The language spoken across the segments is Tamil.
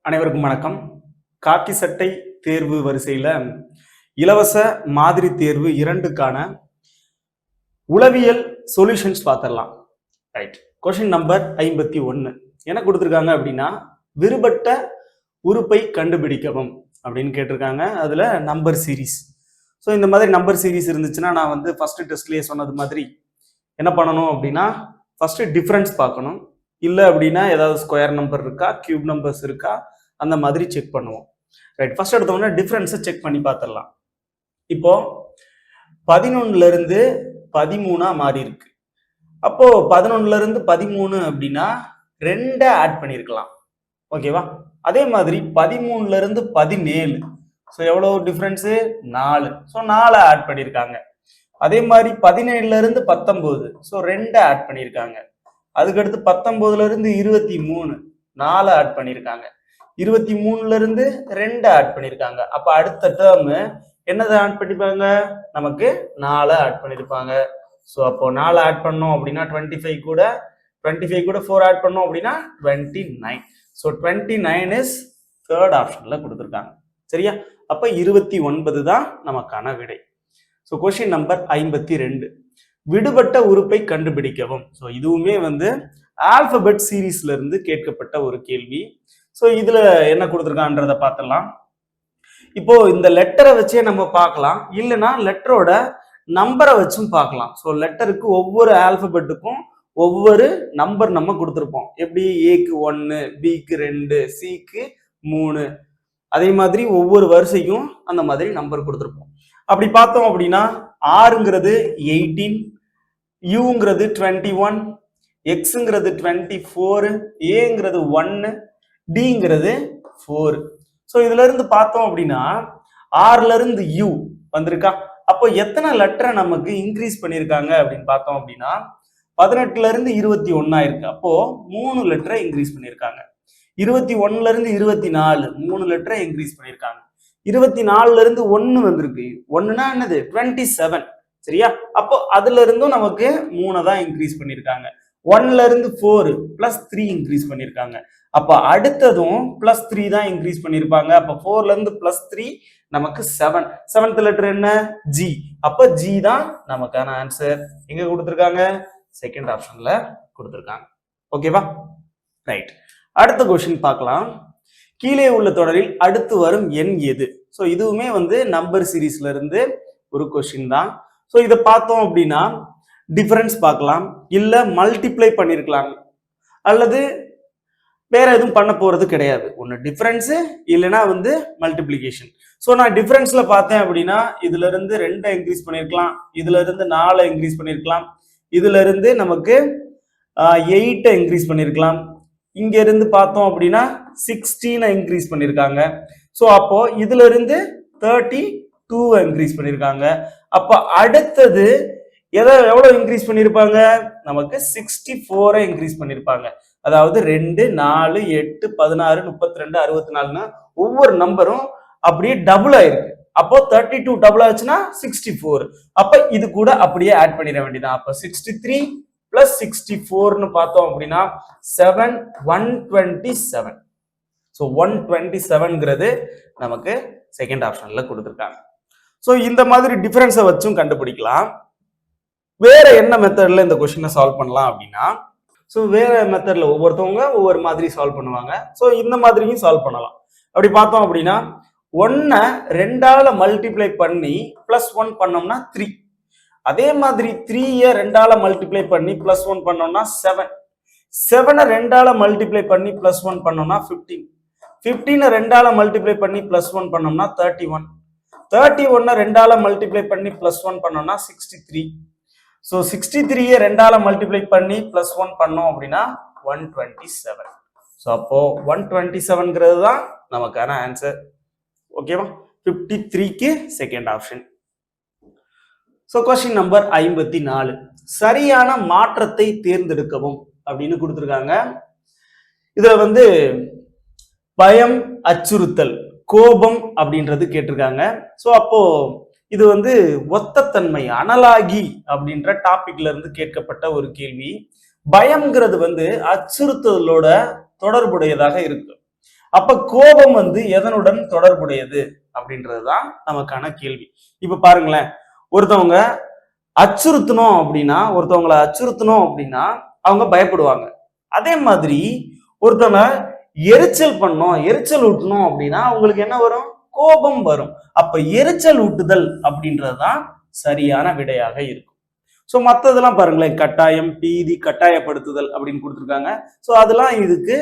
அனைவருக்கும் வணக்கம். காக்கி சட்டை தேர்வு வரிசையில இலவச மாதிரி தேர்வு 2க்கான உளவியல் சொல்யூஷன்ஸ் பார்த்துடலாம். ரைட். கொஸ்டின் நம்பர் 51 என்ன கொடுத்துருக்காங்க அப்படின்னா, விடுபட்ட உறுப்பை கண்டுபிடிக்கவும் அப்படின்னு கேட்டிருக்காங்க. அதுல நம்பர் சீரீஸ். ஸோ இந்த மாதிரி நம்பர் சீரீஸ் இருந்துச்சுன்னா நான் வந்து ஃபர்ஸ்ட் டெஸ்ட்லயே சொன்னது மாதிரி என்ன பண்ணணும் அப்படின்னா, ஃபர்ஸ்ட் டிஃபரன்ஸ் பார்க்கணும். இல்லை அப்படின்னா ஏதாவது ஸ்கொயர் நம்பர் இருக்கா, கியூப் நம்பர்ஸ் இருக்கா, அந்த மாதிரி செக் பண்ணுவோம். ரைட். ஃபர்ஸ்ட் எடுத்தோம்னா டிஃபரன்ஸை செக் பண்ணி பார்த்துடலாம். இப்போ 11ல இருந்து 13 மாறி இருக்கு. அப்போ 11ல இருந்து 13 அப்படின்னா 2 ஆட் பண்ணியிருக்கலாம். ஓகேவா? அதே மாதிரி 13ல இருந்து 17. ஸோ எவ்வளவு டிஃபரன்ஸு? 4. ஸோ 4 ஆட் பண்ணியிருக்காங்க. அதே மாதிரி 17ல இருந்து 19. ஸோ 2 ஆட் பண்ணியிருக்காங்க. அதுக்கடுத்து 19ல இருந்து 23 4 ஆட் பண்ணியிருக்காங்க. 23ல இருந்து 2 ஆட் பண்ணியிருக்காங்க. அப்ப அடுத்த டேர்ம் என்னது ஆட் பண்ணிருப்பாங்க? நமக்கு 4 ஆட் பண்ணிருப்பாங்க. ஸோ அப்போ 4 ஆட் பண்ணோம் அப்படின்னா 25 கூட 4 ஆட் பண்ணோம் அப்படின்னா 29. ஸோ 29 இஸ் தேர்ட் ஆப்ஷன்ல கொடுத்துருக்காங்க. சரியா? அப்ப 29 தான் நமக்கான விடை. ஸோ கொஸ்டின் நம்பர் 52 விடுபட்ட உறுப்பை கண்டுபிடிக்கவும். ஸோ இதுவுமே வந்து ஆல்பபெட் சீரீஸ்ல இருந்து கேட்கப்பட்ட ஒரு கேள்வி. ஸோ இதுல என்ன கொடுத்துருக்கான்றத பார்த்துடலாம். இப்போ இந்த லெட்டரை வச்சே நம்ம பார்க்கலாம், இல்லைன்னா லெட்டரோட நம்பரை வச்சும் பார்க்கலாம். ஸோ லெட்டருக்கு ஒவ்வொரு ஆல்பபெட்டுக்கும் ஒவ்வொரு நம்பர் நம்ம கொடுத்துருப்போம். எப்படி? ஏக்கு 1, பிக்கு 2, சிக்கு 3. அதே மாதிரி ஒவ்வொரு வரிசைக்கும் அந்த மாதிரி நம்பர் கொடுத்துருப்போம். அப்படி பார்த்தோம் அப்படின்னா ஆறுங்கிறது 18, யூங்கிறது 21, எக்ஸுங்கிறது 24, ஏங்கிறது 1, டிங்கிறது 4. ஸோ இதுல இருந்து பார்த்தோம் அப்படின்னா 6ல இருந்து யூ வந்திருக்கா. அப்போ எத்தனை லெட்டரை நமக்கு இன்க்ரீஸ் பண்ணியிருக்காங்க அப்படின்னு பார்த்தோம் அப்படின்னா 18ல இருந்து 21 ஆயிருக்கு. அப்போ 3 லெட்டரை இன்க்ரீஸ் பண்ணியிருக்காங்க. 21ல இருந்து 24 3 லெட்டரை இன்க்ரீஸ் பண்ணியிருக்காங்க. 24ல இருந்து 1 வந்திருக்கு. 1னா என்னது? 27. சரியா? அப்போ அதுல இருந்தும் நமக்கு 3 தான் இன்க்ரீஸ் பண்ணியிருக்காங்க. 1ல இருந்து 4 +3 இன்க்ரீஸ் பண்ணியிருக்காங்க. அப்ப அடுத்ததும் +3 தான் இன்க்ரீஸ் பண்ணியிருப்பாங்க. அப்ப 4ல இருந்து +3 நமக்கு 7. 7th லெட்டர் என்ன? ஜி. அப்ப ஜி தான் நமக்கான ஆன்சர். எங்க கொடுத்துருக்காங்க? செகண்ட் ஆப்ஷன்ல கொடுத்துருக்காங்க. ஓகேவா? ரைட். அடுத்த கொஸ்டின் பார்க்கலாம். கீழே உள்ள தொடரில் அடுத்து வரும் எண் எது? ஸோ இதுவுமே வந்து நம்பர் சீரீஸ்ல இருந்து ஒரு கொஸ்டின் தான். ஸோ இதை பார்த்தோம் அப்படின்னா டிஃபரன்ஸ் பார்க்கலாம், இல்ல மல்டிப்ளை பண்ணிருக்கலாம், அல்லது வேற எதுவும் பண்ண போறது கிடையாது. ஒன்னு டிஃபரன்ஸ், இல்லைன்னா வந்து மல்டிப்ளிகேஷன். ஸோ நான் டிஃபரன்ஸ்ல பார்த்தேன் அப்படின்னா இதுல இருந்து 2 இன்க்ரீஸ் பண்ணிருக்கலாம், இதுல இருந்து 4 இன்க்ரீஸ் பண்ணிருக்கலாம், இதுல இருந்து நமக்கு 8 இன்க்ரீஸ் பண்ணிருக்கலாம், இங்க இருந்து பார்த்தோம் அப்படின்னா 16 இன்க்ரீஸ் பண்ணிருக்காங்க. ஸோ அப்போ இதுல இருந்து 32 இன்க்ரீஸ் பண்ணிருக்காங்க. அப்ப அடுத்தது எவ்வளவு இன்க்ரீஸ் பண்ணிருப்பாங்க? நமக்கு 64 இன்க்ரீஸ் பண்ணிருப்பாங்க. அதாவது 2, 4, 8, 16, 32, 64 ஒவ்வொரு நம்பரும் அப்படியே டபுள் ஆயிருக்கு. அப்போ 32 டபுள் ஆச்சுன்னா 64. அப்ப இது கூட அப்படியே ஆட் பண்ணிட வேண்டியதான். அப்ப 63 + 64 பார்த்தோம் அப்படின்னா 127. ஸோ 127ங்கிறது நமக்கு செகண்ட் ஆப்ஷன்ல கொடுத்துருக்காங்க. ஸோ இந்த மாதிரி டிஃபரன்ஸை வச்சும் கண்டுபிடிக்கலாம். வேற என்ன மெத்தட்ல இந்த கொஸ்டினை சால்வ் பண்ணலாம் அப்படின்னா, ஸோ வேற மெத்தட்ல ஒவ்வொருத்தவங்க ஒவ்வொரு மாதிரி சால்வ் பண்ணுவாங்க. ஸோ இந்த மாதிரியும் சால்வ் பண்ணலாம். அப்படி பார்த்தோம் அப்படின்னா 1 2ஆல மல்டிப்ளை பண்ணி +1 பண்ணோம்னா 3. அதே மாதிரி 3ய 2ஆல மல்டிப்ளை பண்ணி +1 பண்ணோம்னா 7. 7 2ஆல மல்டிப்ளை பண்ணி +1 பண்ணோம்னா 15. 15 2ஆல மல்டிப்ளை பண்ணி +1 பண்ணோம்னா 31. 31 2ஆல மல்டிப்ளை பண்ணி +1 பண்ணோம்னா 63. ஸோ 63ய 2ஆல மல்டிப்ளை பண்ணி +1 பண்ணோம் அப்படின்னா 127. ஸோ அப்போ 127ங்கிறது தான் நமக்கான ஆன்சர். ஓகேவா? 53க்கு second option. So question number 54 சரியான மாற்றத்தை தேர்ந்தெடுக்கவும் அப்படின்னு கொடுத்துருக்காங்க. இதுல வந்து பயம், அச்சுறுத்தல், கோபம் அப்படின்றது கேட்டிருக்காங்க. ஸோ அப்போ இது வந்து ஒத்தத்தன்மை, அனலாகி அப்படின்ற டாபிக்ல இருந்து கேட்கப்பட்ட ஒரு கேள்வி. பயம்ங்கிறது வந்து அச்சுறுத்தலோட தொடர்புடையதாக இருக்கு. அப்ப கோபம் வந்து எதனுடன் தொடர்புடையது அப்படின்றதுதான் நமக்கான கேள்வி. இப்ப பாருங்களேன், ஒருத்தவங்க அச்சுறுத்தணும் அப்படின்னா அவங்க பயப்படுவாங்க. அதே மாதிரி ஒருத்தவங்க எரிச்சல் ஊட்டணும் அப்படின்னா அவங்களுக்கு என்ன வரும்? கோபம் வரும். அப்ப எரிச்சல் ஊட்டுதல் அப்படின்றதுதான் சரியான விடையாக இருக்கும். ஸோ மற்றதெல்லாம் பாருங்களேன், கட்டாயம், பீதி, கட்டாயப்படுத்துதல் அப்படின்னு கொடுத்துருக்காங்க. ஸோ அதெல்லாம் இதுக்கு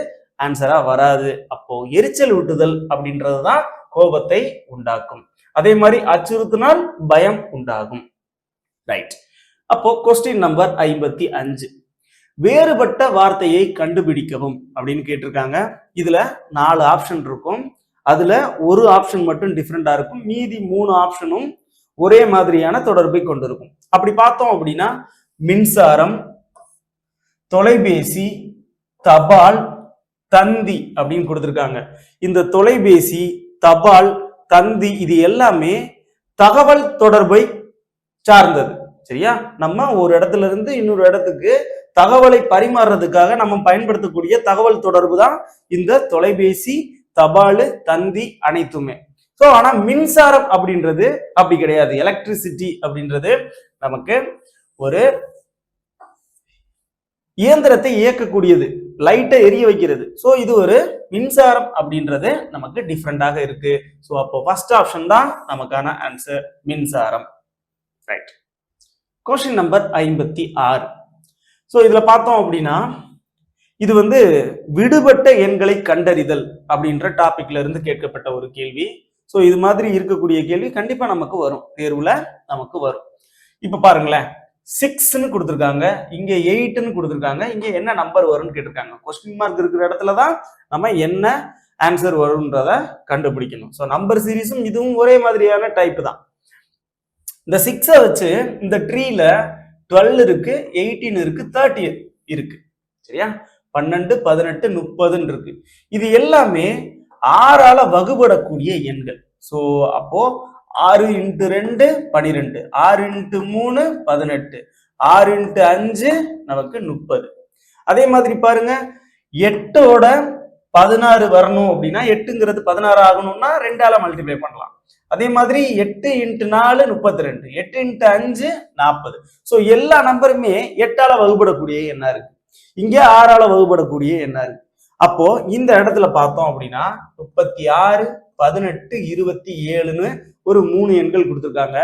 ஆன்சரா வராது. அப்போ எரிச்சல் ஊட்டுதல் அப்படின்றதுதான் கோபத்தை உண்டாக்கும். அதே மாதிரி அச்சுறுத்தினால் பயம் உண்டாகும். ரைட். அப்போ கொஸ்டின் நம்பர் 55, வேறுபட்ட வார்த்தையை கண்டுபிடிக்கவும் அப்படின்னு கேட்டிருக்காங்க. இதுல 4 ஆப்ஷன் இருக்கும். அதுல ஒரு ஆப்ஷன் மட்டும் டிஃப்ரெண்டா இருக்கும். மீதி 3 ஆப்ஷனும் ஒரே மாதிரியான தொடர்பை கொண்டிருக்கும். அப்படி பார்த்தோம் அப்படின்னா மின்சாரம், தொலைபேசி, தபால், தந்தி அப்படின்னு கொடுத்திருக்காங்க. இந்த தொலைபேசி, தபால், தந்தி இது எல்லாமே தகவல் தொடர்பை சார்ந்தது. சரியா? நம்ம ஒரு இடத்துல இருந்து இன்னொரு இடத்துக்கு தகவலை பரிமாறுறதுக்காக நம்ம பயன்படுத்தக்கூடிய தகவல் தொடர்பு தான் இந்த தொலைபேசி, தபால், தந்தி அனைத்துமே. ஸோ ஆனா மின்சாரம் அப்படின்றது அப்படி கிடையாது. எலக்ட்ரிசிட்டி அப்படின்றது நமக்கு ஒரு இயந்திரத்தை இயக்கக்கூடியது, லைட்டை எரிய வைக்கிறது. ஸோ இது ஒரு மின்சாரம் அப்படின்றது நமக்கு டிஃப்ரெண்டாக இருக்கு. ஸோ அப்போ ஃபர்ஸ்ட் ஆப்ஷன் தான் நமக்கான ஆன்சர், மின்சாரம். ரைட். Question number 56. ஸோ இதுல பார்த்தோம் அப்படின்னா இது வந்து விடுபட்ட எண்களை கண்டறிதல் அப்படின்ற டாபிக்ல இருந்து கேட்கப்பட்ட ஒரு கேள்வி. ஸோ இது மாதிரி இருக்கக்கூடிய கேள்வி கண்டிப்பா நமக்கு வரும், தேர்வுல நமக்கு வரும். இப்ப பாருங்களேன், 6ன்னு கொடுத்துருக்காங்க, இங்க 8ன்னு கொடுத்துருக்காங்க. இங்க என்ன நம்பர் வரும்னு கேட்டிருக்காங்க. கொஸ்டின் மார்க் இருக்கிற இடத்துலதான் நம்ம என்ன ஆன்சர் வரும்ன்றத கண்டுபிடிக்கணும். ஸோ நம்பர் சீரீஸும் இதுவும் ஒரே மாதிரியான டைப் தான். இந்த 6 வச்சு இந்த ட்ரீல 12 இருக்கு, 18 இருக்கு, 30 இருக்கு. சரியா? 12, 18, 30 இருக்கு. இது எல்லாமே 6ஆல வகுபடக்கூடிய எண்கள். ஸோ அப்போ 6 × 2 12, 6 × 3 18, 6 × 5 நமக்கு 30. அதே மாதிரி பாருங்க, 8ஓட 16 வரணும் அப்படின்னா 8ங்கிறது 16 ஆகணும்னா 2ஆல மல்டிப்ளை பண்ணலாம். அதே மாதிரி 8 × 4 32, 8 × 5 40. ஸோ எல்லா நம்பருமே 8ஆல வகுபடக்கூடிய எண்ணா இருக்கு. இங்க 6ஆல வகுபடக்கூடிய எண்ணா இருக்கு. அப்போ இந்த இடத்துல பார்த்தோம் அப்படின்னா 36, 18, 27ன்னு ஒரு 3 எண்கள் கொடுத்துருக்காங்க.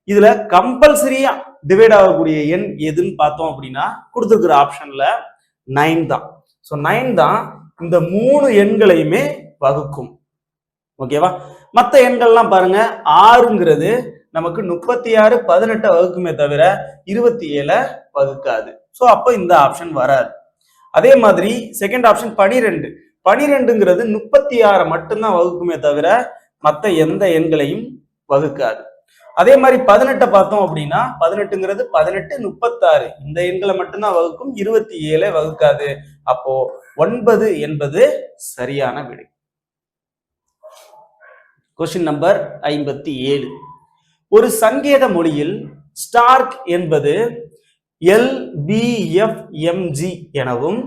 இதுல கம்பல்சரியா டிவைட் ஆகக்கூடிய எண் எதுன்னு பார்த்தோம் அப்படின்னா கொடுத்துருக்கிற ஆப்ஷன்ல 9 தான். ஸோ 9 தான் இந்த 3 எண்களையுமே வகுக்கும். ஓகேவா? மற்ற எண்கள்லாம் பாருங்க, 6ங்கிறது நமக்கு 36, 18 வகுக்குமே தவிர 27 வகுக்காது. ஸோ அப்போ இந்த ஆப்ஷன் வராது. அதே மாதிரி செகண்ட் ஆப்ஷன் 12. 12ங்கிறது 36 மட்டும்தான் வகுக்குமே தவிர மற்ற எந்த எண்களையும் வகுக்காது. அதே மாதிரி 18 பார்த்தோம் அப்படின்னா 18ங்கிறது 18, 36 இந்த எண்களை மட்டும்தான் வகுக்கும், 27 வகுக்காது. அப்போ 9 என்பது சரியான விடை. Question number 57. ஒரு சங்கேத மொழியில் ஸ்டார்க் என்பது LBFMG எனவும்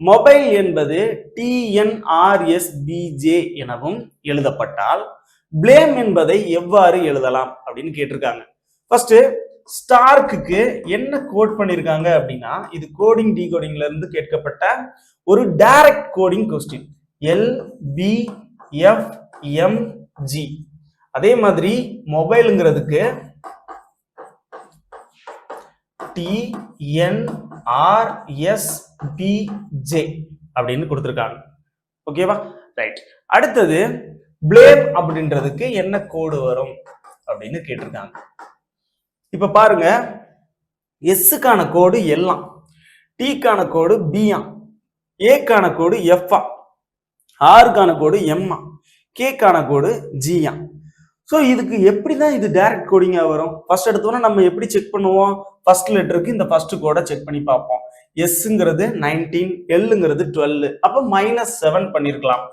மொபைல் என்பது TNRSBJ எனவும் எழுதப்பட்டால் பிளேம் என்பதை எவ்வாறு எழுதலாம் அப்படின்னு கேட்டிருக்காங்க. ஃபர்ஸ்ட் ஸ்டார்க்கு என்ன கோட் பண்ணிருக்காங்க அப்படின்னா, இது கோடிங் டிகோடிங்ல இருந்து கேட்கப்பட்ட ஒரு டைரக்ட் கோடிங் கொஸ்டின், LBFMG. அதே மாதிரி மொபைலுங்கிறதுக்கு TNRSBJ அப்படின்னு கொடுத்துருக்காங்க. ஓகேவா? ரைட். அடுத்தது பிளேம் அப்படின்றதுக்கு என்ன கோடு வரும் அப்படின்னு கேட்டிருக்காங்க. இப்ப பாருங்க, எஸ்ஸுக்கான கோடு எல்லாம், டீக்கான கோடு பியா, ஏக்கான கோடு எஃப்ஆ, ஆருக்கான கோடு எம்மா, கேக்கான கோடு ஜியா. ஸோ இதுக்கு எப்படிதான் இது டைரக்ட் கோடிங்கா வரும்? ஃபர்ஸ்ட் எடுத்தோன்னா நம்ம எப்படி செக் பண்ணுவோம்? ஃபர்ஸ்ட் லெட்டருக்கு இந்த ஃபர்ஸ்ட் கோடை செக் பண்ணி பார்ப்போம். எஸ்ங்கிறது 19, எல்லுங்கிறது 12, அப்போ -7 பண்ணிருக்கலாம்.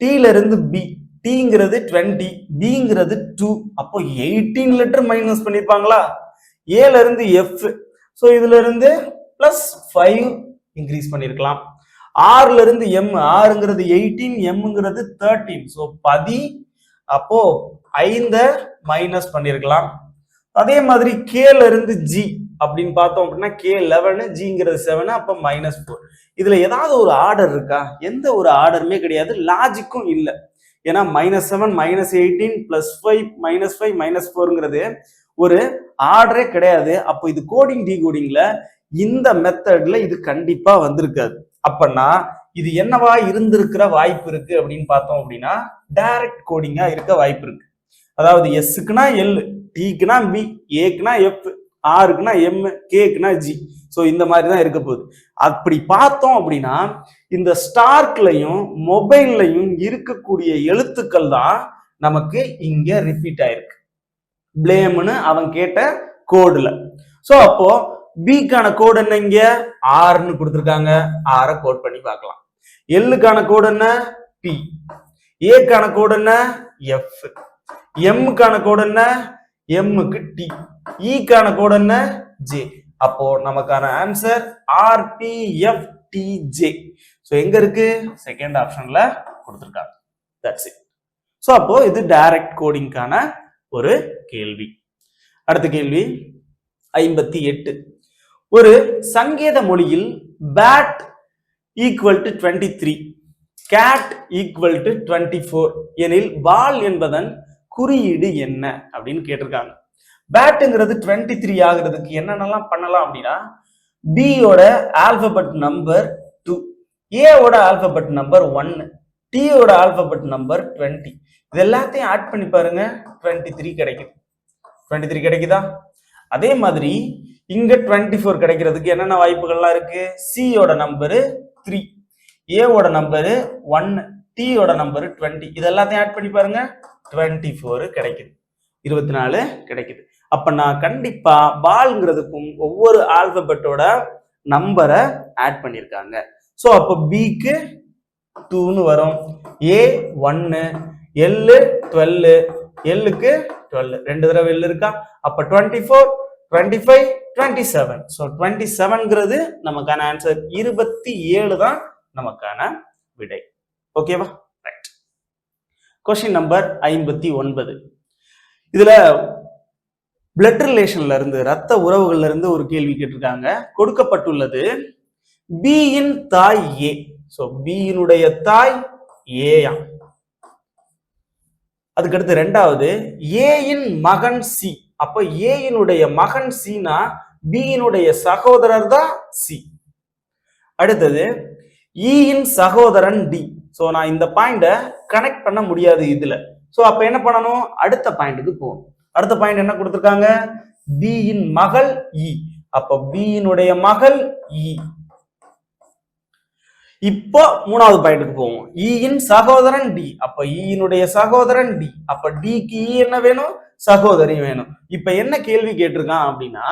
டீல இருந்து பி, டீங்கிறது 20, பிங்கிறது 2, அப்போ 18 லெட்டர் மைனஸ் பண்ணிருப்பாங்களா? ஏல இருந்து எஃப், ஸோ இதுல இருந்து +5 இன்க்ரீஸ் பண்ணிருக்கலாம். ஆறுல இருந்து எம், ஆறுங்கிறது 18, எம்ங்கிறது 13. ஸோ 10. அப்போ 5 மைனஸ் பண்ணிருக்கலாம். அதே மாதிரி கேல இருந்து ஜி அப்படின்னு பார்த்தோம் அப்படின்னா கே 11, ஜிங்கிறது 7, அப்ப -4. இதுல ஏதாவது ஒரு ஆர்டர் இருக்கா? எந்த ஒரு ஆர்டருமே கிடையாது, லாஜிக்கும் இல்லை. ஏன்னா -7, -18, +5, -5, -4ங்கிறது ஒரு ஆர்டரே கிடையாது. அப்போ இது கோடிங் டிகோடிங்ல இந்த மெத்தட்ல இது கண்டிப்பா வந்திருக்காது. அப்பன்னா இது என்னவா இருந்திருக்கிற வாய்ப்பு இருக்கு அப்படின்னு பார்த்தோம் அப்படின்னா டைரக்ட் கோடிங்கா இருக்க வாய்ப்பு இருக்கு. அதாவது எஸ்க்குனா எல், டிக்குனா பி, ஏக்குனா எஃப், ஆருக்குனா எம், கேக்குனா ஜி. ஸோ இந்த மாதிரி தான் இருக்க போகுது. அப்படி பார்த்தோம் அப்படின்னா இந்த ஸ்டார்க்லையும் மொபைல்லையும் இருக்கக்கூடிய எழுத்துக்கள் தான் நமக்கு இங்க ரிப்பீட் ஆயிருக்கு. பிளேம்னு அவன் கேட்ட கோடுல. ஸோ அப்போ பிக்கான கோடு என்ன? இங்க ஆர்னு கொடுத்துருக்காங்க, ஆரை கோட் பண்ணி பார்க்கலாம். எல்லுக்கான கோடு என்ன? பி. ஏக்கான கோடு என்ன? எஃப். எம்முக்கான கோடு என்ன? எம்முக்கு டி. ஈக்கான கோடு என்ன? ஜே. அப்போ நமக்கான ஆன்சர் RPFTJ. ஸோ எங்க இருக்கு? செகண்ட் ஆப்ஷன்ல கொடுத்துருக்காங்க. That's it. ஸோ அப்போ இது டைரக்ட் கோடிங்கான ஒரு கேள்வி. அடுத்த கேள்வி 58. ஒரு சங்கேத மொழியில் bat equal to 23, cat equal to 24 எனில் பால் என்பதன் குறியீடு என்ன அப்படின்னு கேட்டிருக்காங்க. பேட்டுங்கிறது 23 ஆகுறதுக்கு என்னென்னலாம் பண்ணலாம் அப்படின்னா பியோட ஆல்பபெட் நம்பர் 2, ஏவோட ஆல்பபெட் நம்பர் 1, டியோட ஆல்பபெட் நம்பர் 20. இது எல்லாத்தையும் ஆட் பண்ணி பாருங்க, 23 கிடைக்குது. 23 கிடைக்குதா? அதே மாதிரி இங்க 24 கிடைக்கிறதுக்கு என்னென்ன வாய்ப்புகள்லாம் இருக்கு? சியோட நம்பரு 3, ஏவோட நம்பரு 1, டியோட நம்பரு 20. இது எல்லாத்தையும் ஆட் பண்ணி பாருங்க, 24 கிடைக்குது, 24 கிடைக்குது. அப்ப நான் கண்டிப்பா பால்ங்கிறதுக்கும் ஒவ்வொரு ஆல்பபெட்டோட நம்பரை ஆட் பண்ணியிருக்காங்க. ஸோ அப்போ பிக்கு 2ன்னு வரும், ஏ 1, எல்லு 12, எல்லுக்கு 12, 2 தடவை எல் இருக்கா? அப்ப 24, 25, 27. ஸோ 27ங்கிறது நமக்கான ஆன்சர். 27 தான் நமக்கான விடை. ஓகேவா? ரைட். Question number 59. இதுல பிளட் ரிலேஷன்ல இருந்து, ரத்த உறவுகள்ல இருந்து ஒரு கேள்வி கேட்டிருக்காங்க. கொடுக்கப்பட்டுள்ளது பியின் தாய் ஏ. ஸோ பியினுடைய தாய் ஏயா. அதுக்கடுத்து ரெண்டாவது ஏயின் மகன் சி. அப்ப ஏயினுடைய மகன் சினா பியினுடைய சகோதரர் தான் சி. அடுத்தது ஈயின் சகோதரன் டி. ஸோ நான் இந்த பாயிண்ட கனெக்ட் பண்ண முடியாது இதுல. ஸோ அப்ப என்ன பண்ணணும்? அடுத்த பாயிண்ட்டுக்கு போகணும். அடுத்த பாயிண்ட் என்ன கொடுத்துருக்காங்க? பியின் மகள் இ. அப்ப பியினுடைய மகள் இ. இப்போ மூணாவது பாயிண்ட்டுக்கு போவோம். ஈயின் சகோதரன் டி. அப்ப ஈயினுடைய சகோதரன் டி. அப்ப டிக்கு ஈ என்ன வேணும்? சகோதரி வேணும். இப்ப என்ன கேள்வி கேட்டிருக்கான் அப்படின்னா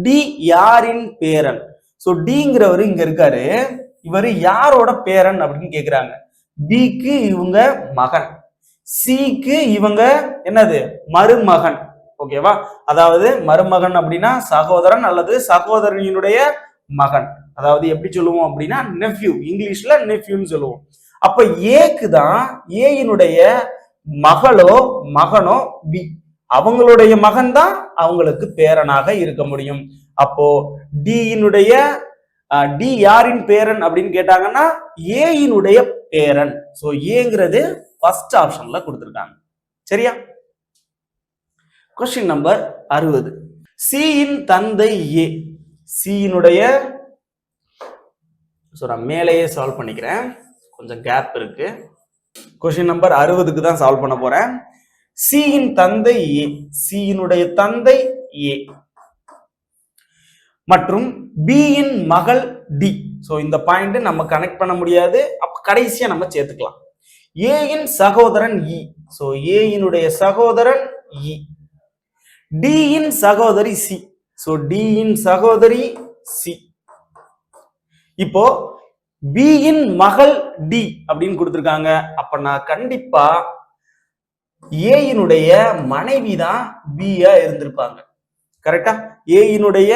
டி யாரின் பேரன்? சோ டிங்கிறவரு இங்க இருக்காரு, இவரு யாரோட பேரன் அப்படின்னு கேக்குறாங்க. பிக்கு இவங்க மகன், சிக்கு இவங்க என்னது? மருமகன். ஓகேவா? அதாவது மருமகன் அப்படின்னா சகோதரன் அல்லது சகோதரியினுடைய மகன். அதாவது எப்படி சொல்லுவோம் அப்படின்னா நெஃப்யூ, இங்கிலீஷ்ல நெஃப்யூன்னு சொல்லுவோம். அப்ப ஏக்கு தான் ஏயினுடைய மகளோ மகனோ பி, அவங்களுடைய மகன் தான் அவங்களுக்கு பேரனாக இருக்க முடியும். அப்போ டியினுடைய டி யாரின் பேரன் அப்படின்னு கேட்டாங்கன்னா ஏயினுடைய பேரன். சோ ஏங்கிறது ஃபர்ஸ்ட் ஆப்ஷன்ல கொடுத்திருக்காங்க. சரியா? Question number 60. சியின் தந்தை ஏ. சியினுடைய நான் மேலேயே சால்வ் பண்ணிக்கிறேன், கொஞ்சம் கேப் இருக்கு. கொஸ்டின் நம்பர் 60க்கு தான் சால்வ் பண்ண போறேன். சியின் தந்தை ஏ, சியினுடைய தந்தை ஏ மற்றும் பியின் மகள் டி. சோ இந்த பாயிண்ட் நம்ம கனெக்ட் பண்ண முடியாது, அப்ப கடைசியா நம்ம சேர்த்துக்கலாம். ஏயின் சகோதரன் இ. சோ ஏயினுடைய சகோதரன் இ. டியின் சகோதரி சி. சோ டியின் சகோதரி சி. இப்போ பியின் மகள் டி அப்படின்னு கொடுத்திருக்காங்க. அப்ப நான் கண்டிப்பா ஏயினுடைய மனைவி தான் பியா இருந்திருப்பாங்க. கரெக்டா? ஏயினுடைய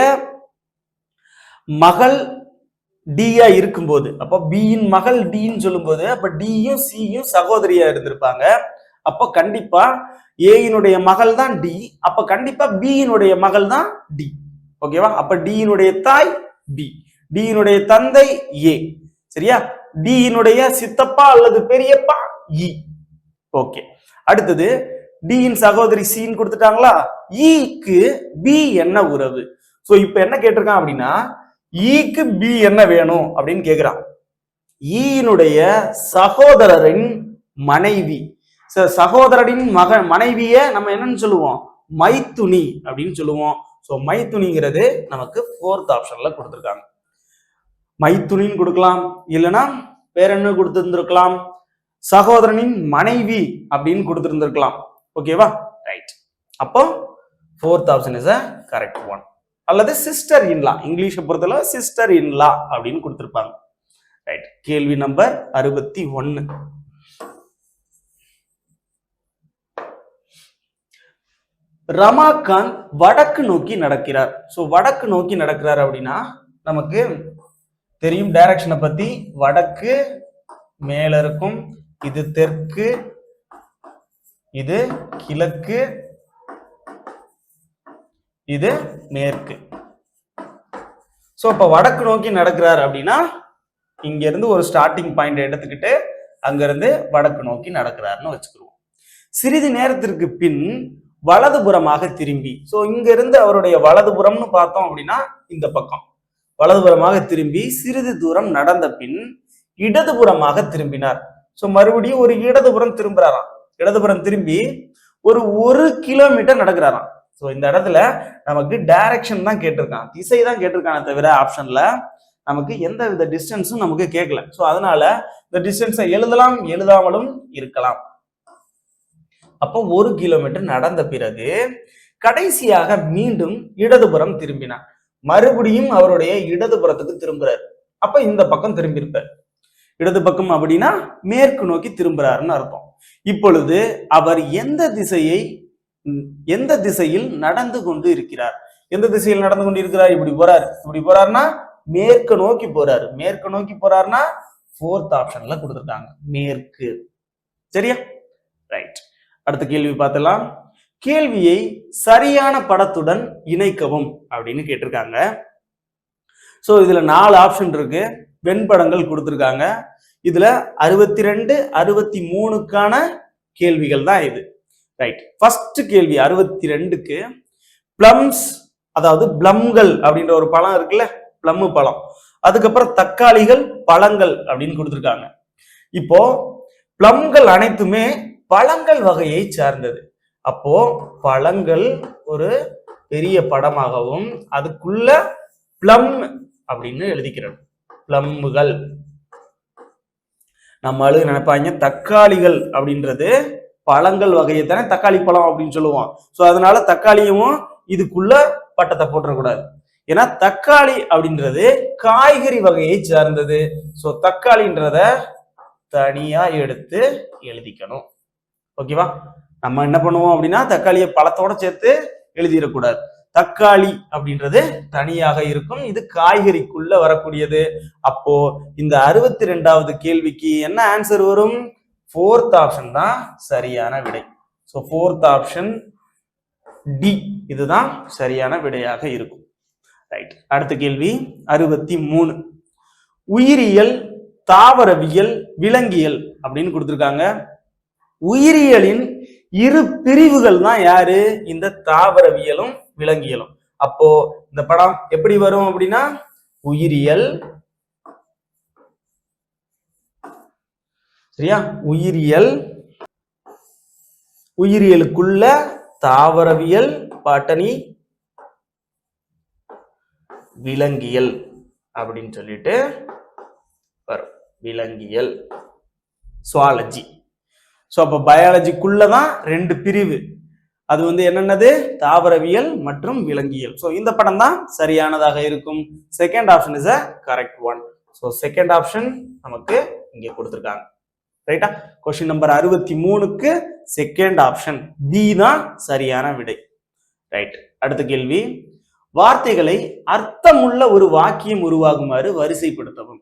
மகள் டியா இருக்கும்போது, அப்போ பியின் மகள் டின்னு சொல்லும்போது அப்ப டியும் சியும் சகோதரியா இருந்திருப்பாங்க. அப்போ கண்டிப்பா ஏயினுடைய மகள் தான் டி, அப்ப கண்டிப்பா பியினுடைய மகள் தான் டி. ஓகேவா? அப்ப டியினுடைய தாய் பி, டியினுடைய தந்தை ஏ. சரியா? டியினுடைய சித்தப்பா அல்லது பெரியப்பா இ. ஓகே. அடுத்தது டியின் சகோதரி சின்னு கொடுத்துட்டாங்களா? ஈக்கு பி என்ன உறவு? சோ இப்ப என்ன கேட்டிருக்கான் அப்படின்னா ஈக்கு பி என்ன வேணும் அப்படின்னு கேக்குறான். ஈயினுடைய சகோதரரின் மனைவி, சகோதரரின் மனைவிய நம்ம என்னன்னு சொல்லுவோம்? மைத்துனி அப்படின்னு சொல்லுவோம். சோ மைத்துனிங்கிறது நமக்கு 4th ஆப்ஷன்ல கொடுத்திருக்காங்க. மைத்துனின்னு கொடுக்கலாம், இல்லைன்னா வேற என்ன கொடுத்திருந்திருக்கலாம்? சகோதரனின் மனைவி அப்படின்னு கொடுத்திருந்திருக்கலாம். ஓகேவா? ரைட். அப்போ 4th option is a correct one. அல்லது சிஸ்டர் இன்லா, இங்கிலீஷை பொறுத்தளவு சிஸ்டர் இன்லா அப்படின்னு கொடுத்திருப்பாங்க. ரைட். கேள்வி நம்பர் 61. ரமாகாந்த் வடக்கு நோக்கி நடக்கிறார். சோ வடக்கு நோக்கி நடக்கிறார் அப்படின்னா நமக்கு தெரியும் டைரக்ஷனை பத்தி. வடக்கு மேல இருக்கும், இது தெற்கு, இது கிழக்கு, இது மேற்கு. சோ இப்ப வடக்கு நோக்கி நடக்கிறார் அப்படின்னா இங்க இருந்து ஒரு ஸ்டார்டிங் பாயிண்ட் எடுத்துக்கிட்டு அங்க இருந்து வடக்கு நோக்கி நடக்கிறாருன்னு வச்சுக்கிடுவோம். சிறிது நேரத்திற்கு பின் வலதுபுறமாக திரும்பி, சோ இங்க இருந்து அவருடைய வலதுபுறம்னு பார்த்தோம் அப்படின்னா இந்த பக்கம் வலதுபுறமாக திரும்பி சிறிது தூரம் நடந்த பின் இடதுபுறமாக திரும்பினார். சோ மறுபடியும் ஒரு இடதுபுறம் திரும்புறாராம். இடதுபுறம் திரும்பி ஒரு 1 கிலோமீட்டர் நடக்கிறாராம். சோ இந்த இடத்துல நமக்கு டைரக்ஷன் தான் கேட்டிருக்கான், திசை தான் கேட்டிருக்கானே தவிர ஆப்ஷன்ல நமக்கு எந்த வித டிஸ்டன்ஸும் நமக்கு கேட்கல. சோ அதனால இந்த டிஸ்டன்ஸை எழுதலாம், எழுதாமலும் இருக்கலாம். அப்போ 1 கிலோமீட்டர் நடந்த பிறகு கடைசியாக மீண்டும் இடதுபுறம் திரும்பினார். மறுபடியும் அவருடைய இடதுபுறத்துக்கு திரும்புறாரு. அப்ப இந்த பக்கம் திரும்பியிருப்பார். இடது பக்கம் அப்படின்னா மேற்கு நோக்கி திரும்புறாருன்னு அர்த்தம். இப்பொழுது அவர் எந்த திசையில் நடந்து கொண்டு இருக்கிறார்? எந்த திசையில் நடந்து கொண்டு இருக்கிறார்? இப்படி போறாரு. இப்படி போறாருன்னா மேற்கு நோக்கி போறாரு. மேற்கு நோக்கி போறாருன்னா 4th ஆப்ஷன்ல கொடுத்துருக்காங்க, மேற்கு. சரியா? ரைட். அடுத்த கேள்வி பார்த்தலாம். கேள்வியை சரியான படத்துடன் இணைக்கவும் அப்படின்னு கேட்டிருக்காங்க. சோ இதுல 4 ஆப்ஷன் இருக்கு. வெண்படங்கள் கொடுத்திருக்காங்க. இதுல 62, 63க்கான கேள்விகள் தான் இது. ரைட். ஃபர்ஸ்ட் கேள்வி 62க்கு பிளம்ஸ், அதாவது பிளம்கள் அப்படின்ற ஒரு பழம் இருக்குல்ல, பிளம் பழம், அதுக்கப்புறம் தக்காளிகள், பழங்கள் அப்படின்னு கொடுத்திருக்காங்க. இப்போ பிளம்கள் அனைத்துமே பழங்கள் வகையை சார்ந்தது. அப்போ பழங்கள் ஒரு பெரிய படமாகவும் அதுக்குள்ள பிளம் அப்படின்னு எழுதிக்கிறோம். பிளம்கள். நம்ம அழுது நினைப்பாங்க தக்காளிகள் அப்படின்றது பழங்கள் வகையை தானே தக்காளி பழம் அப்படின்னு சொல்லுவோம். சோ அதனால தக்காளியும் இதுக்குள்ள பட்டத்தை போட்டுறக்கூடாது. ஏன்னா தக்காளி அப்படின்றது காய்கறி வகையை சார்ந்தது. சோ தக்காளின்றத தனியா எடுத்து எழுதிக்கணும். ஓகேவா? நம்ம என்ன பண்ணுவோம் அப்படின்னா தக்காளியை பழத்தோட சேர்த்து எழுதிடக்கூடாது. தக்காளி அப்படின்றது தனியாக இருக்கும், இது காய்கறிக்குள்ள வரக்கூடியது. அப்போ இந்த 62வது கேள்விக்கு என்ன ஆன்சர் வரும்? 4th ஆப்ஷன் தான் சரியான விடை. சோ 4th ஆப்ஷன் டி இதுதான் சரியான விடையாக இருக்கும். ரைட். அடுத்த கேள்வி 63. உயிரியல், தாவரவியல், விலங்கியல் அப்படின்னு கொடுத்திருக்காங்க. உயிரியலின் 2 பிரிவுகள் தான் யாரு? இந்த தாவரவியலும் விலங்கியலும். அப்போ இந்த படம் எப்படி வரும் அப்படின்னா உயிரியல், சரியா? உயிரியலுக்குள்ள தாவரவியல் பாட்டனி, விலங்கியல் அப்படின்னு சொல்லிட்டு வரும். விலங்கியல், சுவாலஜி. சோ அப்ப பயாலஜிக்குள்ளதான் 2 பிரிவு. அது என்னன்னது? தாவரவியல் மற்றும் விலங்கியல். சோ இந்த படம் தான் சரியானதாக இருக்கும். Second option is a correct one. So second option நமக்கு இங்க கொடுத்திருக்காங்க. ரைட்டா? क्वेश्चन நம்பர் 63க்கு செகண்ட் ஆப்ஷன் டி தான் சரியான விடை. ரைட். அடுத்த கேள்வி வார்த்தைகளை அர்த்தமுள்ள ஒரு வாக்கியம் உருவாகுமாறு வரிசைப்படுத்தவும்.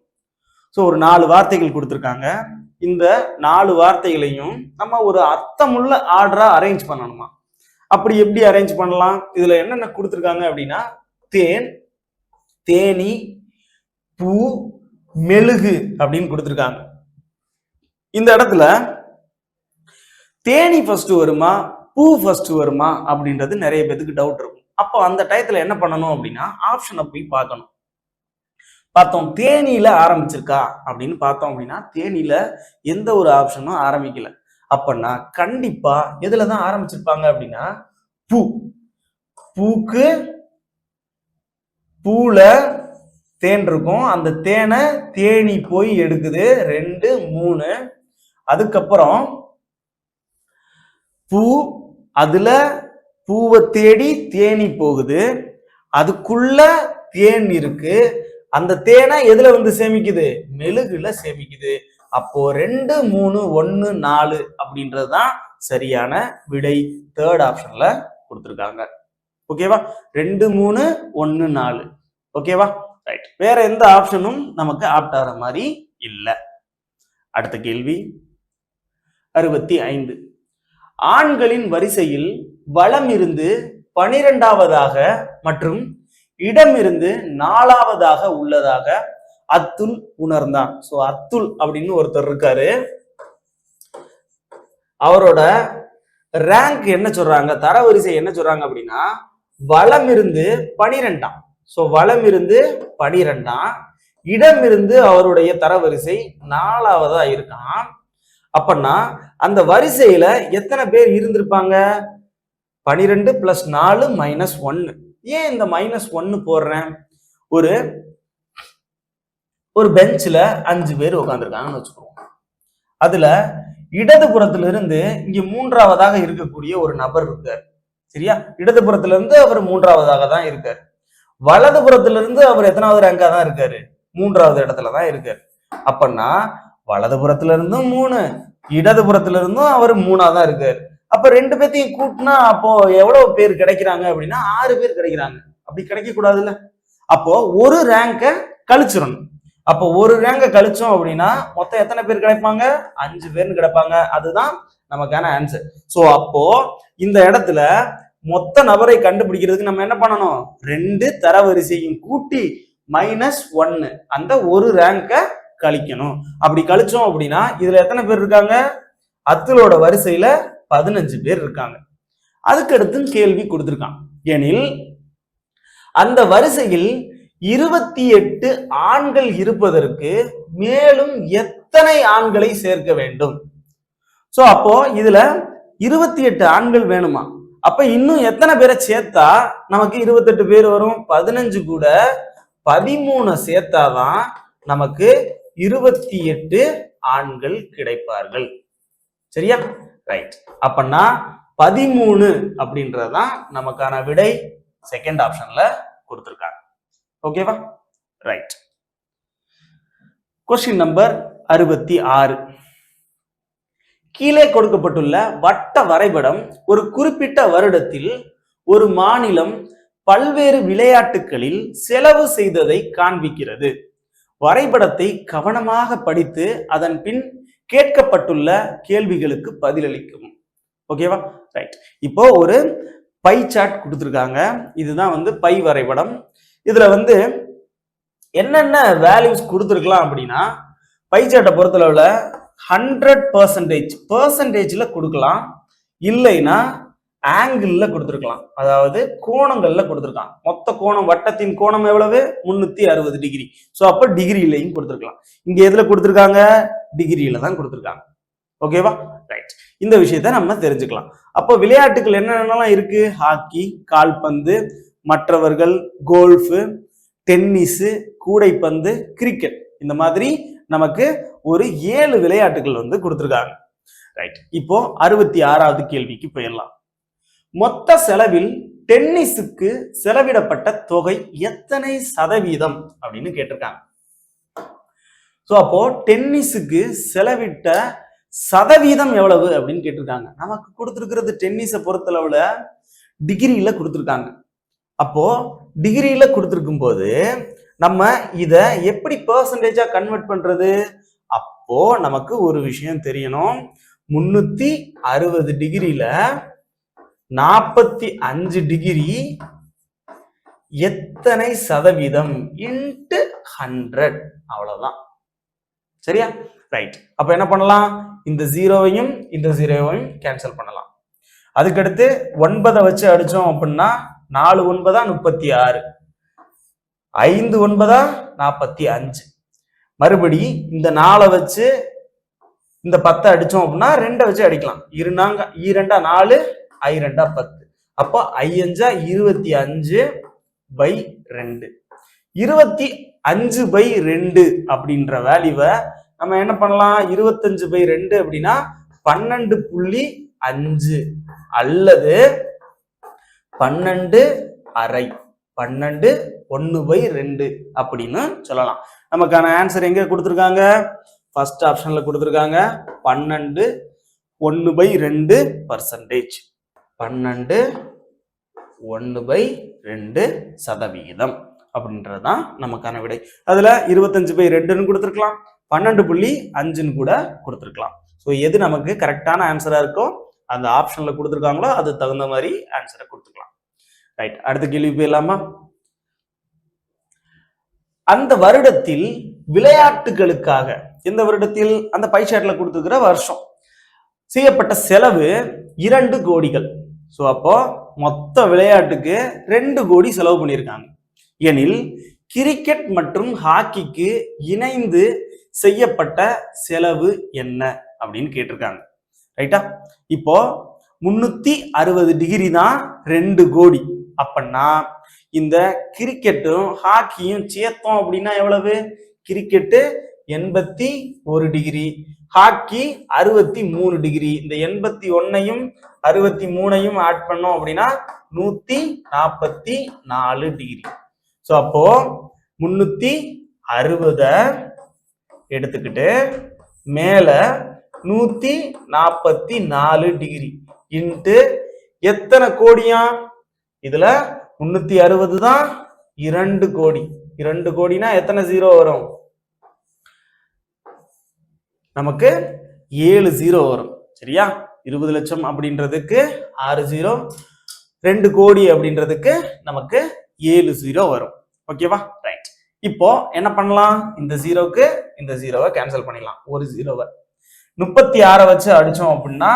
ஸோ ஒரு 4 வார்த்தைகள் கொடுத்துருக்காங்க. இந்த 4 வார்த்தைகளையும் நம்ம ஒரு அர்த்தமுள்ள ஆர்டரா அரேஞ்ச் பண்ணணுமா? அப்படி எப்படி அரேஞ்ச் பண்ணலாம்? இதுல என்னென்ன கொடுத்துருக்காங்க அப்படின்னா, தேன், தேனி, பூ, மெழுகு அப்படின்னு கொடுத்துருக்காங்க. இந்த இடத்துல தேனி ஃபர்ஸ்ட் வருமா, பூ ஃபர்ஸ்ட் வருமா அப்படின்றது நிறைய பேருக்கு டவுட் இருக்கும். அப்போ அந்த டயத்துல என்ன பண்ணணும் அப்படின்னா, ஆப்ஷனை போய் பார்க்கணும். பார்த்தோம் தேனியில ஆரம்பிச்சிருக்கா அப்படின்னு பார்த்தோம் அப்படின்னா, தேனியில எந்த ஒரு ஆப்ஷனும் ஆரம்பிக்கல. அப்பன்னா கண்டிப்பா எதுலதான் ஆரம்பிச்சிருப்பாங்க அப்படின்னா, பூ. பூக்கு பூல தேன் இருக்கும். அந்த தேனை தேனி போய் எடுக்குது. 2, 3. அதுக்கப்புறம் பூ, அதுல பூவை தேடி தேனி போகுது. அதுக்குள்ள தேன் இருக்கு. அந்த தேனை எதுல வந்து சேமிக்குது? மெழுகுல சேமிக்குது. அப்போ 2, 3, 1, 4 அப்படின்றதுதான் சரியான விடை. தேர்ட் ஆப்ஷன்ல கொடுத்துருக்காங்க. ஓகேவா? 2, 3, 1, 4. ஓகேவா? ரைட். வேற எந்த ஆப்ஷனும் நமக்கு ஆப்ட் ஆகிற மாதிரி இல்லை. அடுத்த கேள்வி 65. ஆண்களின் வரிசையில் வலம் இருந்து 12வதாக மற்றும் இடமிருந்து 4வதாக உள்ளதாக அத்துல் உணர்ந்தான். சோ அத்துல் அப்படின்னு ஒருத்தர் இருக்காரு. அவரோட ரேங்க் என்ன சொல்றாங்க, தரவரிசை என்ன சொல்றாங்க அப்படின்னா, வலம் இருந்து 12ஆம். சோ வலம் இருந்து 12ஆம், இடம் இருந்து அவருடைய தரவரிசை 4வதா இருக்கான். அப்பன்னா அந்த வரிசையில எத்தனை பேர் இருந்திருப்பாங்க? 12 + 4 - 1. ஏன் இந்த -1 போடுறேன்? ஒரு பெஞ்சில் 5 பேர் உட்காந்துருக்காங்கன்னு வச்சுக்கோங்க. அதுல இடதுபுறத்துல இருந்து இங்க 3வதாக இருக்கக்கூடிய ஒரு நபர் இருக்கார். சரியா? இடதுபுறத்துல இருந்து அவர் 3வதாக தான் இருக்காரு. வலதுபுறத்துல இருந்து அவர் எத்தனாவது ரேங்கா தான் இருக்காரு? 3வது இடத்துல தான் இருக்காரு. அப்பன்னா வலதுபுறத்துல இருந்தும் 3, இடதுபுறத்துல இருந்தும் அவர் 3ஆ தான் இருக்காரு. அப்ப 2 பேர்த்தையும் கூட்டினா அப்போ எவ்வளவு பேர் கிடைக்கிறாங்க அப்படின்னா 6 பேர் கிடைக்கிறாங்க. அப்படி கிடைக்க கூடாதுல்ல. அப்போ ஒரு ரேங்க கழிச்சிடணும். அப்போ ஒரு ரேங்க கழிச்சோம் அப்படின்னா மொத்தம் எத்தனை பேர் கிடைப்பாங்க? 5 பேர்னு கிடைப்பாங்க. அதுதான் நமக்கான ஆன்சர். சோ அப்போ இந்த இடத்துல மொத்த நபரை கண்டுபிடிக்கிறதுக்கு நம்ம என்ன பண்ணணும்? 2 தரவரிசையும் கூட்டி -1 அந்த ஒரு ரேங்க கழிக்கணும். அப்படி கழிச்சோம் அப்படின்னா இதுல எத்தனை பேர் இருக்காங்க? அத்துலோட வரிசையில 15 பேர் இருக்காங்க. அதுக்கடுத்து கேள்வி கொடுத்திருக்கான். எனில் அந்த வரிசையில் 28 ஆண்கள் இருப்பதற்கு மேலும் எத்தனை ஆண்களை சேர்க்க வேண்டும்? சோ அப்போ இதுல 28 ஆண்கள் வேணுமா? அப்ப இன்னும் எத்தனை பேரை சேர்த்தா நமக்கு 28 பேர் வரும்? 15 கூட 13 சேர்த்தாதான் நமக்கு 28 ஆண்கள் கிடைப்பார்கள். சரியா? ரைட். அப்பன்னா 13 அப்படின்றதுதான் நமக்கான விடை. செகண்ட் ஆப்ஷன்ல கொடுத்திருக்காங்க. ஓகேவா? ரைட். Question number 66. கீழே கொடுக்கப்பட்டுள்ள வட்ட வரைபடம் ஒரு குறிப்பிட்ட வருடத்தில் ஒரு மாநிலம் பல்வேறு விளையாட்டுகளில் செலவு செய்ததை காண்பிக்கிறது. வரைபடத்தை கவனமாக படித்து அதன் பின் கேட்கப்பட்டுள்ள கேள்விகளுக்கு பதிலளிக்கவும். ஓகேவா? ரைட். இப்போ ஒரு பை சார்ட் கொடுத்துருக்காங்க. இதுதான் பை வரைபடம். இதுல என்னென்ன வேல்யூஸ் கொடுத்துருக்கலாம் அப்படின்னா, பை சார்ட்டை பொறுத்தளவுல 100% கொடுக்கலாம், இல்லைன்னா ஆங்கிள் கொடுத்துருக்கலாம். அதாவது கோணங்கள்ல கொடுத்துருக்கான். மொத்த கோணம், வட்டத்தின் கோணம் எவ்வளவு? 360 டிகிரி. ஸோ அப்ப டிகிரிலையும் கொடுத்துருக்கலாம். இங்க எதுல கொடுத்துருக்காங்க? டிகிரியில தான் கொடுத்துருக்காங்க. ஓகேவா? ரைட். இந்த விஷயத்த நம்ம தெரிஞ்சுக்கலாம். அப்போ விளையாட்டுகள் என்னென்னலாம் இருக்கு? ஹாக்கி, கால்பந்து, மற்றவர்கள், கோல்ஃபு, டென்னிஸ், கூடைப்பந்து, கிரிக்கெட், இந்த மாதிரி நமக்கு ஒரு 7 விளையாட்டுகள் கொடுத்துருக்காங்க. ரைட். இப்போ 66வது கேள்விக்கு போயிடலாம். மொத்த செலவில் டென்னிஸுக்கு செலவிடப்பட்ட தொகை எத்தனை சதவீதம் அப்படின்னு கேட்டிருக்காங்க. சோ அப்போ டென்னிஸுக்கு செலவிட்ட சதவீதம் எவ்வளவு அப்படின்னு கேட்டிருக்காங்க. நமக்கு கொடுத்துருக்கிறது டென்னிஸை பொறுத்தளவுல டிகிரியில கொடுத்துருக்காங்க. அப்போ டிகிரியில கொடுத்துருக்கும் போது நம்ம இத எப்படி பெர்சன்டேஜா கன்வெர்ட் பண்றது? அப்போ நமக்கு ஒரு விஷயம் தெரியணும். 360 டிகிரியில 45 டிகிரி எத்தனை சதவீதம் இன்ட்டு 100, அவ்வளவுதான். சரியா? ரைட். அப்ப என்ன பண்ணலாம்? இந்த ஜீரோவையும் இந்த ஜீரோவையும் கேன்சல் பண்ணலாம். அதுக்கடுத்து 9 வச்சு அடிச்சோம் அப்படின்னா 4 9 36, 5 9 45. மறுபடி இந்த 4 வச்சு இந்த 10 அடிச்சோம் அப்படின்னா 2 வச்சு அடிக்கலாம். 2 4, I 2 10. அப்போ I 5 25/2. 25/2 அப்படின்ற வேல்யூவை நம்ம என்ன பண்ணலாம்? 25/2 அப்படின்னா 12.5 அல்லது 12.5, 12/1/2 அப்படின்னு சொல்லலாம். நமக்கான ஆன்சர் எங்க கொடுத்துருக்காங்க? ஃபர்ஸ்ட் ஆப்ஷன்ல கொடுத்துருக்காங்க 12/1/2%. 12/1/2% அப்படின்றதுதான் நமக்கான விடை. அதுல 25/2 கொடுத்துருக்கலாம், 12.5 கூட கொடுத்துருக்கலாம். ஸோ எது நமக்கு கரெக்டான ஆன்சரா இருக்கோ அந்த ஆப்ஷன்ல கொடுத்துருக்காங்களோ அது தகுந்த மாதிரி ஆன்சரை கொடுத்துக்கலாம். ரைட். அடுத்த கேள்வி போயிடலாமா? அந்த வருடத்தில் விளையாட்டுகளுக்காக, எந்த வருடத்தில்? அந்த பை சார்ட்ல கொடுத்துருக்கிற வருஷம் செய்யப்பட்ட செலவு 2 கோடிகள். ஸோ அப்போ மொத்த விளையாட்டுக்கு 2 கோடி செலவு பண்ணியிருக்காங்க எனில் கிரிக்கெட் மற்றும் ஹாக்கிக்கு இணைந்து செய்யப்பட்ட செலவு என்ன அப்படின்னு கேட்டிருக்காங்க. ரைட்டா? இப்போ 360 டிகிரி தான் 2 கோடி. அப்படின்னா இந்த கிரிக்கெட்டும் ஹாக்கியும் சேர்த்தோம் அப்படின்னா எவ்வளவு? Cricket 81 degree, hockey 63 degree. இந்த 81ஐயும் 63ஐயும் ஆட் பண்ணோம் அப்படின்னா 144 டிகிரி. ஸோ அப்போ 360 எடுத்துக்கிட்டு மேல 144 டிகிரி இன்ட்டு எத்தனை கோடியா? இதுல 360 தான் 2 கோடி. 2 கோடினா எத்தனை ஜீரோ வரும்? நமக்கு 7 ஜீரோ வரும். சரியா? 20 லட்சம் அப்படின்றதுக்கு 6 ஜீரோ, 2 கோடி அப்படின்றதுக்கு நமக்கு 7 ஜீரோ வரும். ஓகேவா? ரைட். இப்போ என்ன பண்ணலாம்? இந்த ஜீரோக்கு இந்த ஜீரோவை கேன்சல் பண்ணிடலாம். ஒரு ஜீரோவை 36 வச்சு அடிச்சோம் அப்படின்னா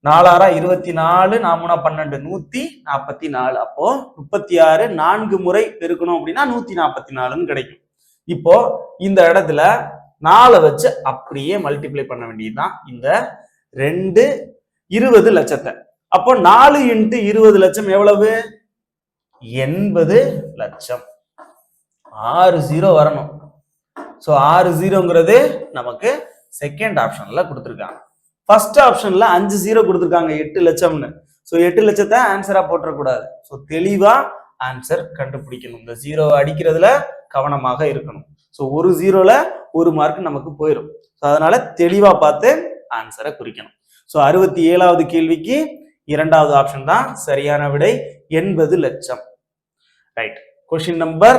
4 24, 4 12, 144. அப்போ 36 4 முறை பெருக்கணும் அப்படின்னா 144 கிடைக்கும். இப்போ இந்த இடத்துல 4 வச்சு அப்படியே மல்டிப்ளை பண்ண வேண்டியதுதான் இந்த 20 லட்சத்தை. அப்போ 4 × 20 லட்சம் எவ்வளவு? 80 லட்சம். 6 ஜீரோ வரணும். ஸோ 6 ஜீரோங்கிறது நமக்கு செகண்ட் ஆப்ஷன்ல கொடுத்துருக்காங்க. ஃபர்ஸ்ட் ஆப்ஷன்ல 5 ஜீரோ கொடுத்துருக்காங்க, 8 லட்சம்னு. ஸோ 8 லட்சத்தை ஆன்சரா போட்டுறக்கூடாது. ஸோ தெளிவா ஆன்சர் கண்டுபிடிக்கணும். இந்த ஜீரோ அடிக்கிறதுல கவனமாக இருக்கணும். ஸோ ஒரு ஜீரோல 1 மார்க் நமக்கு போயிடும். ஸோ அதனால தெளிவா பார்த்து ஆன்சரை குறிக்கணும். ஸோ 67வது கேள்விக்கு 2வது ஆப்ஷன் தான் சரியான விடை, 80 லட்சம். ரைட். கொஸ்டின் நம்பர்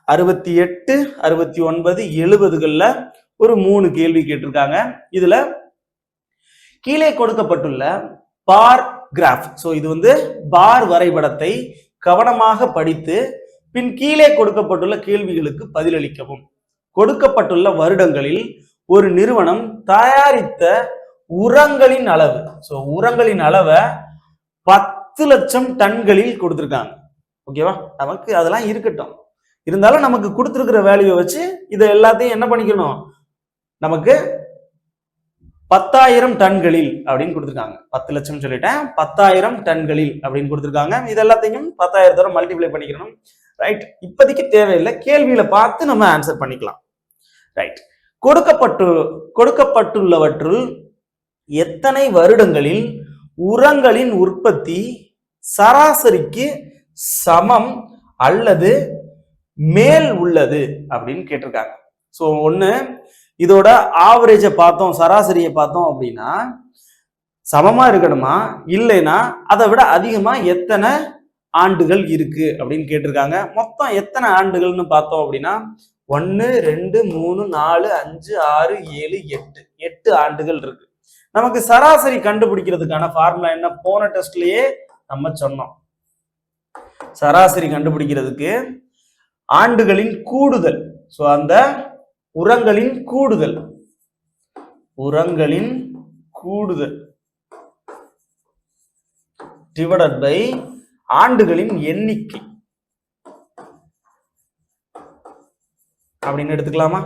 68, 69, 70கள்ல ஒரு 3 கேள்வி கேட்டிருக்காங்க. இதுல கீழே கொடுக்கப்பட்டுள்ள பார் கிராஃப், ஸோ இது வந்து பார் வரைபடத்தை கவனமாக படித்து பின் கீழே கொடுக்கப்பட்டுள்ள கேள்விகளுக்கு பதிலளிக்கவும். கொடுக்கப்பட்டுள்ள வருடங்களில் ஒரு நிறுவனம் தயாரித்த உரங்களின் அளவு, ஸோ உரங்களின் அளவை 10 லட்சம் டன்களில் கொடுத்திருக்காங்க. ஓகேவா? நமக்கு அதெல்லாம் இருக்கட்டும், இருந்தாலும் நமக்கு கொடுத்துருக்கிற வேல்யூவை வச்சு இதை எல்லாத்தையும் என்ன பண்ணிக்கணும்? நமக்கு 10,000 டன்களில் அப்படின்னு கொடுத்துருக்காங்க. 10 லட்சம் சொல்லிட்டேன், 10,000 டன்களில் அப்படின்னு கொடுத்துருக்காங்க. இது எல்லாத்தையும் 10,000 தடவை மல்டிப்ளை பண்ணிக்கணும். ரைட். இப்போதைக்கு தேவையில்லை, கேள்வியில பார்த்து நம்ம ஆன்சர் பண்ணிக்கலாம். ரைட். கொடுக்கப்பட்டுள்ளவற்றுள் எத்தனை வருடங்களில் உரங்களின் உற்பத்தி சராசரிக்கு சமம் அல்லது மேல் உள்ளது அப்படின்னு கேட்டிருக்காங்க. ஸோ ஒண்ணு, இதோட ஆவரேஜை பார்த்தோம், சராசரியை பார்த்தோம் அப்படின்னா சமமா இருக்கணுமா, இல்லைன்னா அதை விட அதிகமா எத்தனை ஆண்டுகள் இருக்கு அப்படின்னு கேட்டிருக்காங்க. மொத்தம் எத்தனை ஆண்டுகள்னு பார்த்தோம் அப்படின்னா 1 2 3 4 5 6 7 8 ஆண்டுகள் இருக்கு. நமக்கு சராசரி கண்டுபிடிக்கிறதுக்கான ஃபார்முலா என்ன? போன டெஸ்ட்லயே நம்ம சொன்னோம். சராசரி கண்டுபிடிக்கிறதுக்கு ஆண்டுகளின் கூடுதல், சோ அந்த உரங்களின் கூடுதல் டிவைடட் பை ஆண்டுகளின் எண்ணிக்கை அப்படின்னு எடுத்துக்கலாமா?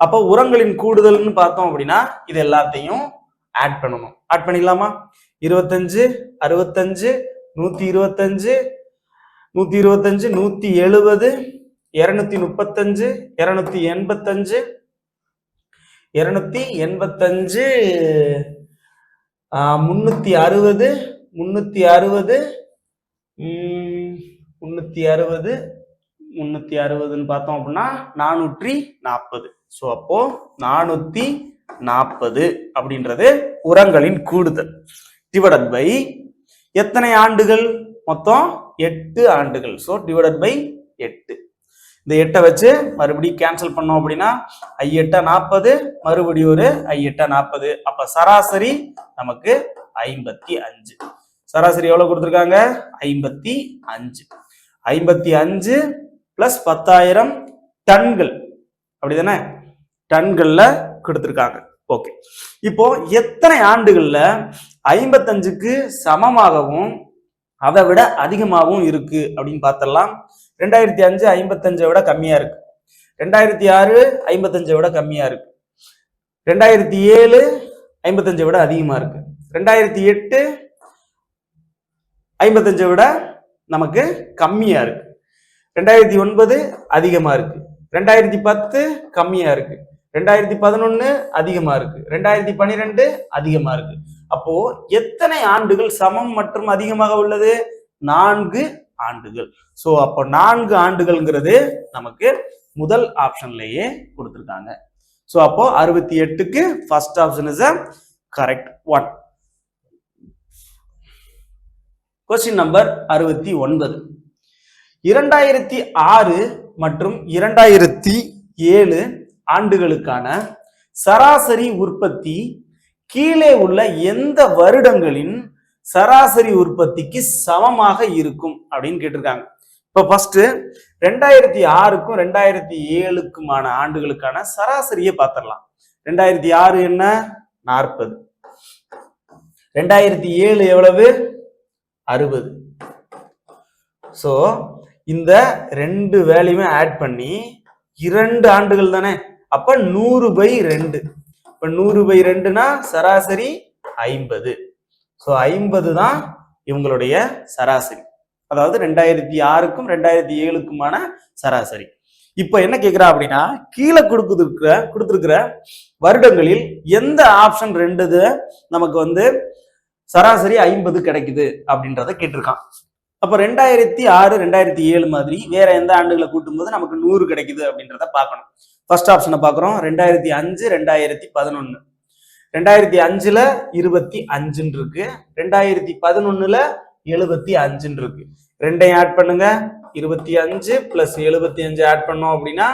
அப்ப உரங்களின் கூடுதல்னு பார்த்தோம் அப்படின்னா இது எல்லாத்தையும் ஆட் பண்ணணும். ஆட் பண்ணிடலாமா? 25 65 125 125 170 235 285 285 360 360 பார்த்தோம் அப்படின்னா 440. ஸோ அப்போ 440 அப்படின்றது உரங்களின் கூடுதல் டிவைடட் பை எத்தனை ஆண்டுகள்? மொத்தம் 8 ஆண்டுகள். So divided by 8. இந்த 8 வச்சு மறுபடியும் கேன்சல் பண்ணோம் அப்படின்னா 8 40, மறுபடியும் ஒரு 8 40. அப்ப சராசரி நமக்கு 55. சராசரி எவ்வளவு கொடுத்துருக்காங்க? 55. 55 பிளஸ் 10,000 டன்கள், அப்படிதானே? டன்கள்ல கொடுத்துருக்காங்க. ஓகே, இப்போ எத்தனை ஆண்டுகள்ல 55க்கு சமமாகவும் அதை விட அதிகமாகவும் இருக்கு அப்படின்னு பார்த்தரலாம். 2005 55 விட கம்மியா இருக்கு. 2006 55 விட கம்மியா இருக்கு. 2007 55 விட அதிகமா இருக்கு. 2008 55 விட நமக்கு கம்மியா இருக்கு. 2009 அதிகமா இருக்கு. 2010 கம்மியா இருக்கு. 2011 அதிகமா இருக்கு. 2012 அதிகமா இருக்கு. அப்போ எத்தனை ஆண்டுகள் சமம் மற்றும் அதிகமாக உள்ளது? 4 ஆண்டுகள். சோ அப்போ 4 ஆண்டுகள்ங்கிறது நமக்கு முதல் ஆப்ஷன்லயே கொடுத்திருக்காங்க. சோ அப்போ 68க்கு first option is a correct one. Question number 69. 2006 மற்றும் 2007 ஆண்டுகளுக்கான சராசரி உற்பத்தி கீழே உள்ள எந்த வருடங்களின் சராசரி உற்பத்திக்கு சமமாக இருக்கும் அப்படின்னு கேட்டிருக்காங்க. இப்போ ஃபர்ஸ்ட் 2006க்கும் 2007க்குமான ஆண்டுகளுக்கான சராசரியை பார்த்திடலாம். 2006 என்ன? 40. 2007 எவ்வளவு? 60. சோ இந்த ரெண்டு வேல்யூமே ஆட் பண்ணி 2 ஆண்டுகள் தானே, அப்ப 100/2. இப்ப 100/2னா சராசரி 50. சோ 50 தான் இவங்களுடைய சராசரி, அதாவது 2006க்கும் 2007க்குமான சராசரி. இப்ப என்ன கேக்குறா அப்படின்னா, கீழே கொடுத்திருக்கிற வருடங்களில் எந்த ஆப்ஷன் 2 நமக்கு சராசரி 50 கிடைக்குது அப்படின்றத கேட்டிருக்கான். அப்ப 2006 2007 மாதிரி வேற எந்த ஆண்டுகளை கூட்டும் போது நமக்கு 100 கிடைக்குது அப்படின்றத பார்க்கணும். ஃபர்ஸ்ட் ஆப்ஷனை பார்க்குறோம். 2005 2011. 2005ல 25 இருக்கு. 2011ல 75 இருக்கு. ரெண்டையும் ஆட் பண்ணுங்க. 25 பிளஸ் 75 ஆட் பண்ணோம் அப்படின்னா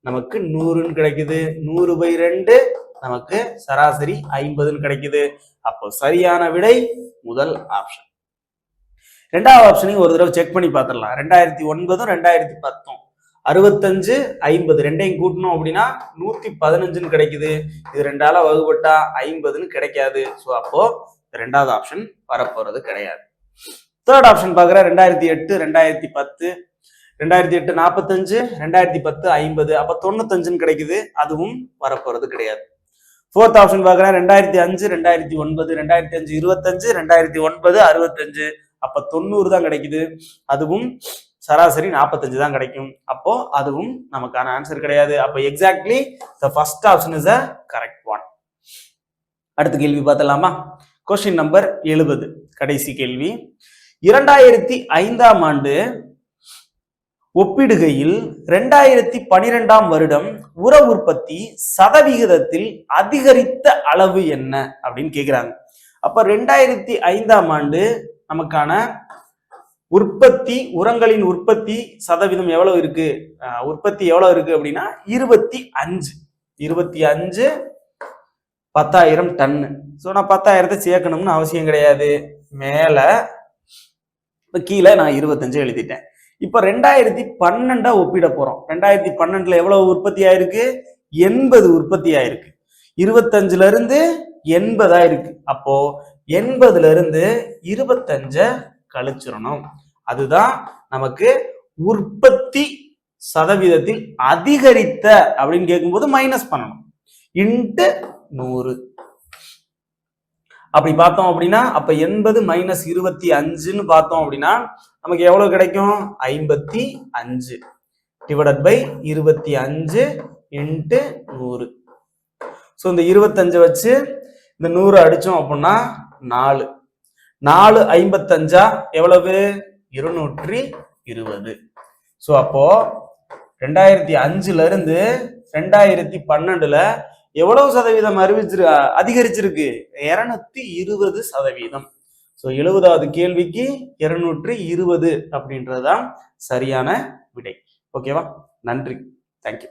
நமக்கு 100 கிடைக்குது. 100/2 நமக்கு சராசரி 50 கிடைக்குது. அப்போ சரியான விடை முதல் ஆப்ஷன். ரெண்டாவது ஆப்ஷனையும் ஒரு தடவை செக் பண்ணி பார்த்துடலாம். 2009 2010 65 50 ரெண்டையும் கூட்டணும் அப்படின்னா 115 கிடைக்குது. இது 2ஆல வகுப்பட்டா 50 கிடைக்காது. ஸோ அப்போ ரெண்டாவது ஆப்ஷன் வரப்போறது கிடையாது. தேர்ட் ஆப்ஷன் பார்க்குற 2008 2010. 2008 45 2010 50, அப்ப 95 கிடைக்குது. அதுவும் வரப்போறது கிடையாது. ஃபோர்த் ஆப்ஷன் பார்க்குறேன். 2005 2009. 2005 25 2009 65, அப்ப 90 தான் கிடைக்குது. அதுவும் சராசரி 45 தான் கிடைக்கும். அப்போ அதுவும் நமக்கான ஆன்சர் கிடையாது. அப்போ exactly the first option is a correct one. அடுத்த கேள்வி பார்த்தலாமா? கொஸ்டின் நம்பர் 70, கடைசி கேள்வி. 2005ஆம் ஆண்டு ஒப்பிடுகையில் 2012ஆம் வருடம் உர உற்பத்தி சதவிகிதத்தில் அதிகரித்த அளவு என்ன அப்படின்னு கேக்குறாங்க. அப்ப 2005ஆம் ஆண்டு நமக்கான உற்பத்தி உரங்களின் உற்பத்தி சதவீதம் எவ்வளவு இருக்கு? உற்பத்தி எவ்வளவு இருக்கு அப்படின்னா 25 10,000 டன்னு. ஸோ நான் 10,000 சேர்க்கணும்னு அவசியம் கிடையாது. மேல இப்ப கீழே நான் 25 எழுதிட்டேன். இப்ப 2012 ஒப்பிட போறோம். 2012 எவ்வளவு உற்பத்தி ஆயிருக்கு? 80 உற்பத்தி ஆயிருக்கு. 25ல இருந்து 80 ஆயிருக்கு. அப்போ 80ல இருந்து 25 கழிச்சிடணும். அதுதான் நமக்கு உற்பத்தி சதவீதத்தில் அதிகரித்த அப்படின்னு கேட்கும்போது மைனஸ் பண்ணணும். இன்ட்டு 100 அப்படி பார்த்தோம் அப்படின்னா அப்ப 80 மைனஸ் 25ன்னு பார்த்தோம் அப்படின்னா நமக்கு எவ்வளவு கிடைக்கும்? 55 டிவைடட் பை 25 இன்ட்டு 100. ஸோ இந்த 25 வச்சு இந்த 100 அடிச்சோம் அப்படின்னா 4 55 எவ்வளவு? 220. ஸோ அப்போ 2005ல இருந்து 2012ல எவ்வளவு சதவீதம் அதிகரிச்சிருக்கு? 220%. ஸோ 70வது கேள்விக்கு 220 அப்படின்றதுதான் சரியான விடை. ஓகேவா? நன்றி. தேங்க்யூ.